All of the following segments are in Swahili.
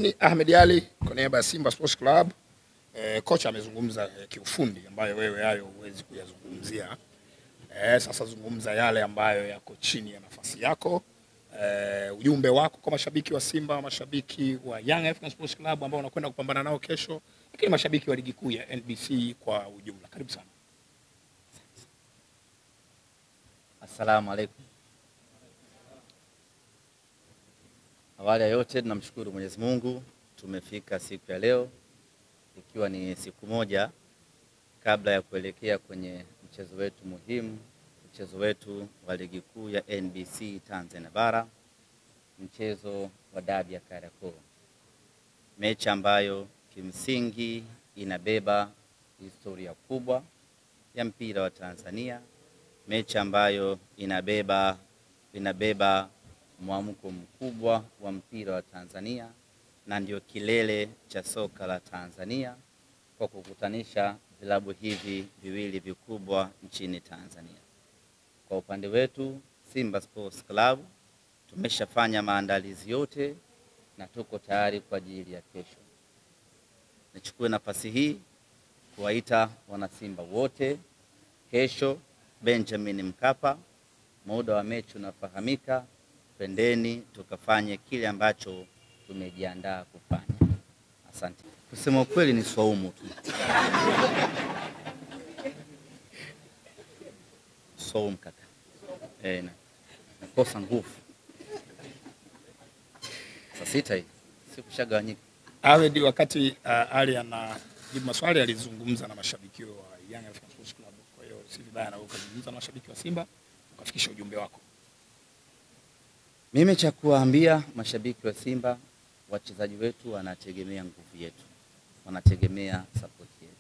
Ni Ahmed Ally kwa niaba ya Simba Sports Club. Kocha amezungumza kiufundi ambayo wewe hayo huwezi kuyazungumzia. Sasa zungumza yale ambayo yako chini ya nafasi yako. Ujumbe wako kwa mashabiki wa Simba, mashabiki wa Young African Sports Club ambao wanakwenda kupambana nao kesho, lakini mashabiki wa ligi kuu ya NBC kwa ujumla. Karibu sana. Assalamu alaikum. Awali ya yote tunamshukuru Mwenyezi Mungu, tumefika siku ya leo ikiwa ni siku moja kabla ya kuelekea kwenye mchezo wetu muhimu, mchezo wetu wa ligi kuu ya NBC Tanzania Bara, mchezo wa dabi ya Kariakoo. Mechi ambayo kimsingi inabeba historia kubwa ya mpira wa Tanzania, mechi ambayo inabeba mwamko mkubwa wa mpira wa Tanzania na ndio kilele cha soka la Tanzania kwa kukutanisha vilabu hivi viwili vikubwa nchini Tanzania. Kwa upande wetu Simba Sports Club tumeshafanya maandalizi yote na tuko tayari kwa ajili ya kesho. Nichukue nafasi hii kuwaita wanasimba wote kesho Benjamin Mkapa, muda wa mechi unafahamika. Pendeni tukafanye kile ambacho tumejiandaa kufanya. Asante. Kusema ukweli ni swaumu tu. Swaumu kaka. Nakosa nguvu. Saa sita hii. Sikushagawanyika. Ahmed, wakati Ali anajibu maswali alizungumza na mashabiki wa Young African Sports Club. Kwa hiyo si vibaya na ukazungumza na mashabiki wa Simba ukafikisha ujumbe wako. Mimi cha kuwaambia mashabiki wa Simba, wachezaji wetu wanategemea nguvu yetu, wanategemea support yetu.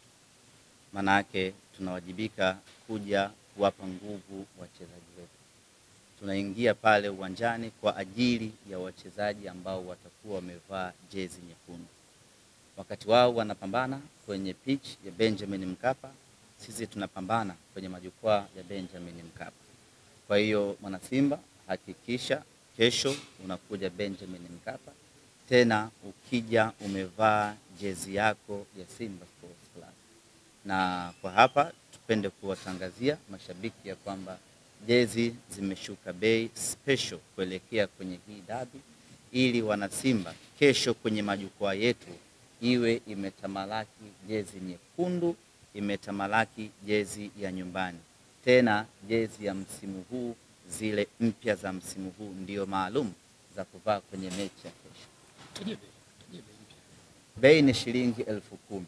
Maana yake tunawajibika kuja kuwapa nguvu wachezaji wetu. Tunaingia pale uwanjani kwa ajili ya wachezaji ambao watakuwa wamevaa jezi nyekundu. Wakati wao wanapambana kwenye pitch ya Benjamin Mkapa, sisi tunapambana kwenye majukwaa ya Benjamin Mkapa. Kwa hiyo mwana Simba, hakikisha kesho unakuja Benjamin Mkapa, tena ukija umevaa jezi yako ya Simba Sports Club. Na kwa hapa tupende kuwatangazia mashabiki ya kwamba jezi zimeshuka bei special kuelekea kwenye hii dabi, ili wana Simba kesho kwenye majukwaa yetu iwe imetamalaki jezi nyekundu, imetamalaki jezi ya nyumbani. Tena jezi ya msimu huu, zile mpya za msimu huu ndio maalum za kuvaa kwenye mechi ya kesho. Bei ni shilingi 10,000.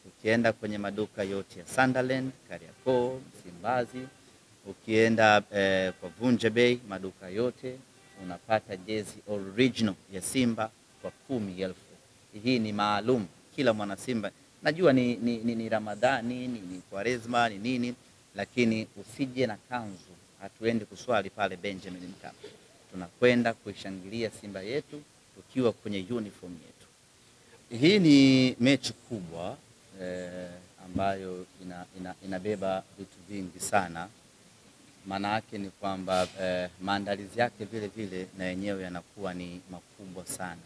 Ukienda kwenye maduka yote ya Sunderland, Kariakoo, Msimbazi, ukienda kwa Vunja Bei, maduka yote unapata jezi original ya Simba kwa 10,000. Hii ni maalum kila mwana Simba. Najua ni Ramadhani, ni Kwaresma, ni nini, lakini usije na kanzu. Hatuendi kuswali pale Benjamin Mkapa. Tunakwenda kuishangilia Simba yetu tukiwa kwenye uniform yetu. Hii ni mechi kubwa ambayo inabeba vitu vingi sana. Maana yake ni kwamba maandalizi yake vile vile na yenyewe yanakuwa ni makubwa sana.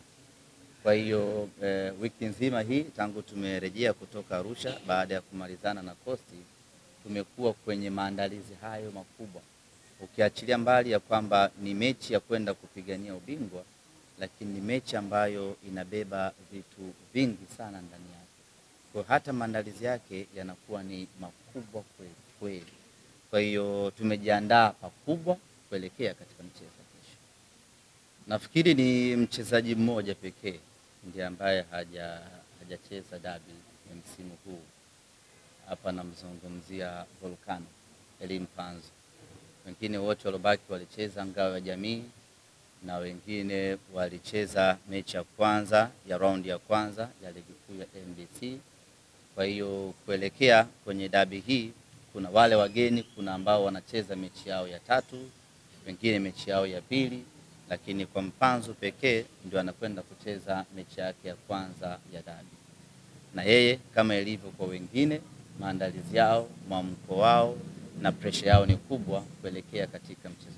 Kwa hiyo wiki nzima hii tangu tumerejea kutoka Arusha baada ya kumalizana na Coast, tumekuwa kwenye maandalizi hayo makubwa. Ukiachilia mbali ya kwamba ni mechi ya kwenda kupigania ubingwa, lakini ni mechi ambayo inabeba vitu vingi sana ndani yake. Kwa hata maandalizi yake yanakuwa ni makubwa kweli. Kwa hiyo tumejiandaa pakubwa kuelekea katika mchezo kesho. Nafikiri ni mchezaji mmoja pekee ndiye ambaye hajacheza dabi ya msimu huu. Hapa namzungumzia Volcano Elimpanzo. Wengine wote walobaki walicheza ngao ya jamii na wengine walicheza mechi ya kwanza ya raundi ya kwanza ya ligi kuu ya NBC. Kwa hiyo kuelekea kwenye dabi hii kuna wale wageni, kuna ambao wanacheza mechi yao ya tatu, wengine mechi yao ya pili, lakini kwa Mpanzo pekee ndio anakwenda kucheza mechi yake ya kwanza ya dabi. Na yeye kama ilivyo kwa wengine, maandalizi yao, mwamko wao na pressure yao ni kubwa kuelekea katika mchezo.